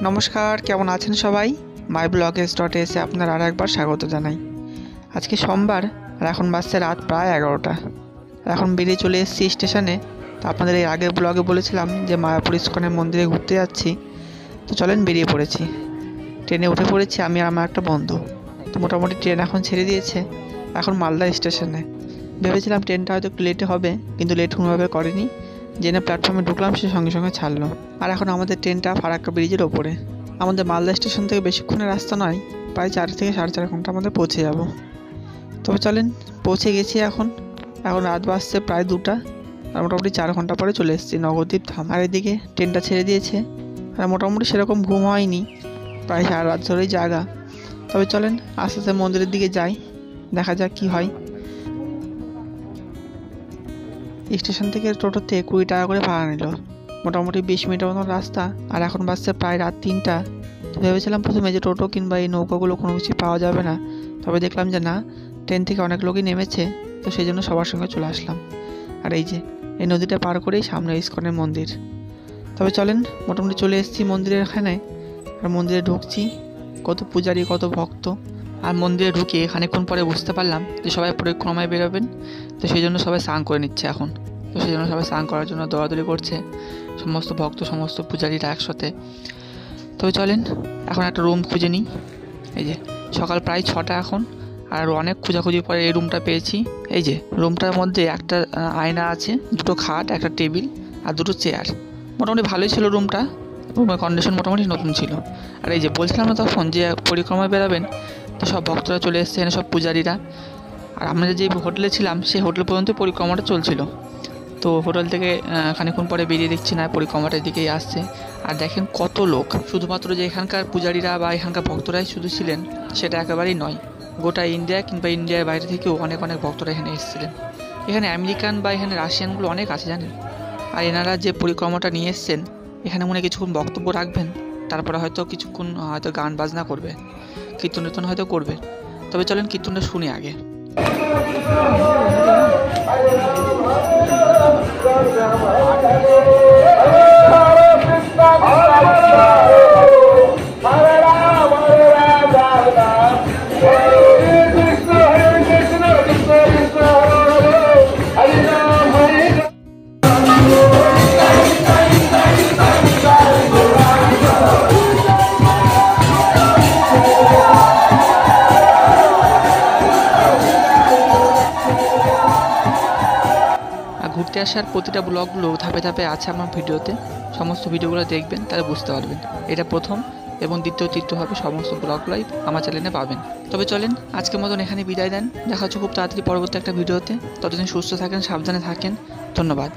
নমস্কার, কেমন আছেন সবাই? মাই ব্লগস.এসে আপনারা আরেকবার স্বাগত জানাই। আজকে সোমবার আর এখন বাজছে রাত প্রায় 11টা। এখন বেরিয়ে চলে এসেছি স্টেশনে। তো আপনাদের এই আগের ব্লগে বলেছিলাম যে মায়াপুর ইস্কনের মন্দিরে ঘুরতে যাচ্ছি। তো চলেন, বেরিয়ে পড়েছি। ট্রেনে উঠে পড়েছি আমি আর আমার একটা বন্ধু। তো মোটামুটি ট্রেন এখন ছেড়ে দিয়েছে, এখন মালদা স্টেশনে। ভেবেছিলাম ট্রেনটা হয়তো একটু লেটে হবে, কিন্তু লেট কোনোভাবে করেনি। জেনে প্ল্যাটফর্মে ঢুকলাম, সে সঙ্গে সঙ্গে ছাড়লো। আর এখন আমাদের ট্রেনটা ফারাক্কা ব্রিজের ওপরে। আমাদের মালদা স্টেশন থেকে বেশিক্ষণের রাস্তা নয়, প্রায় 4 থেকে 4.5 ঘন্টা আমাদের পৌঁছে যাব। তবে চলেন, পৌঁছে গেছি। এখন রাত বাজছে প্রায় 2টা, আর মোটামুটি 4 ঘন্টা পরে চলে এসেছি নবদ্বীপ ধাম। আর এদিকে ট্রেনটা ছেড়ে দিয়েছে, আর মোটামুটি সেরকম ঘুম হয়নি, প্রায় সারা রাত ধরেই জাগা। তবে চলেন আস্তে আস্তে মন্দিরের দিকে যাই, দেখা যাক কি হয়। স্টেশন থেকে টোটোতে 20 টাকা করে ভাড়া নিল, মোটামুটি 20 মিনিটের মতন রাস্তা। আর এখন বাজছে প্রায় রাত 3টা। তো ভেবেছিলাম প্রথমে যে টোটো কিংবা এই নৌকাগুলো কোনো কিছু পাওয়া যাবে না, তবে দেখলাম যে না, ট্রেন থেকে অনেক লোকই নেমেছে। তো সেই জন্য সবার সঙ্গে চলে আসলাম। আর এই যে এই নদীটা পার করেই সামনে ইস্কনের মন্দির। তবে চলেন, মোটামুটি চলে এসেছি মন্দিরের এখানে। আর মন্দিরে ঢুকছি, কত পূজারি, কত ভক্ত। আর মন্দিরে ঢুকে খানিকক্ষণ পরে বুঝতে পারলাম যে সবাই পরিক্রমায় বেরোবেন। তো সেই জন্য সবাই স্নান করে নিচ্ছে এখন। তো সেই জন্য সবাই স্নান করার জন্য দৌড়াদৌড়ি করছে, সমস্ত ভক্ত, সমস্ত পূজারীরা একসাথে। তবে চলেন এখন একটা রুম খুঁজে নিই। এই যে সকাল প্রায় 6টা এখন, আর অনেক খোঁজাখুঁজির পরে এই রুমটা পেয়েছি। এই যে রুমটার মধ্যে একটা আয়না আছে, 2টো খাট, একটা টেবিল আর 2টো চেয়ার। মোটামুটি ভালোই ছিল রুমটা, রুমের কন্ডিশন মোটামুটি নতুন ছিল। আর এই যে বলছিলাম না তখন যে পরিক্রমায় বেরাবেন, তো সব ভক্তরা চলে এসছে, এখানে সব পূজারীরা। আর আমরা যে হোটেলে ছিলাম সেই হোটেল পর্যন্ত পরিক্রমাটা চলছিল। তো হোটেল থেকে খানিকক্ষণ পরে বেরিয়ে দেখছি না, পরিক্রমাটার দিকেই আসছে। আর দেখেন কত লোক, শুধুমাত্র যে এখানকার পূজারীরা বা এখানকার ভক্তরাই শুধু ছিলেন সেটা একেবারেই নয়। গোটা ইন্ডিয়া কিংবা ইন্ডিয়ার বাইরে থেকেও অনেক অনেক ভক্তরা এখানে এসেছিলেন। এখানে আমেরিকান বা এখানে রাশিয়ানগুলো অনেক আছে জানেন। আর এনারা যে পরিক্রমাটা নিয়ে এসছেন, এখানে মনে কিছুক্ষণ বক্তব্য রাখবেন, তারপরে হয়তো কিছুক্ষণ হয়তো গান বাজনা করবে, কীর্তন টীর্তন হয়তো করবে। তবে চলেন কীর্তনটা শুনি আগে। ঘুরতে আসার প্রতিটা ব্লগগুলো ধাপে ধাপে আছে আমার ভিডিওতে, সমস্ত ভিডিওগুলো দেখবেন, তাহলে বুঝতে পারবেন। এটা প্রথম এবং দ্বিতীয় তৃতীয় হবে, সমস্ত ব্লগগুলোই আমার চ্যানেলে পাবেন। তবে চলেন আজকের মতন এখানে বিদায় দেন, দেখা হচ্ছে খুব তাড়াতাড়ি পরবর্তী একটা ভিডিওতে। ততদিন সুস্থ থাকেন, সাবধানে থাকেন, ধন্যবাদ।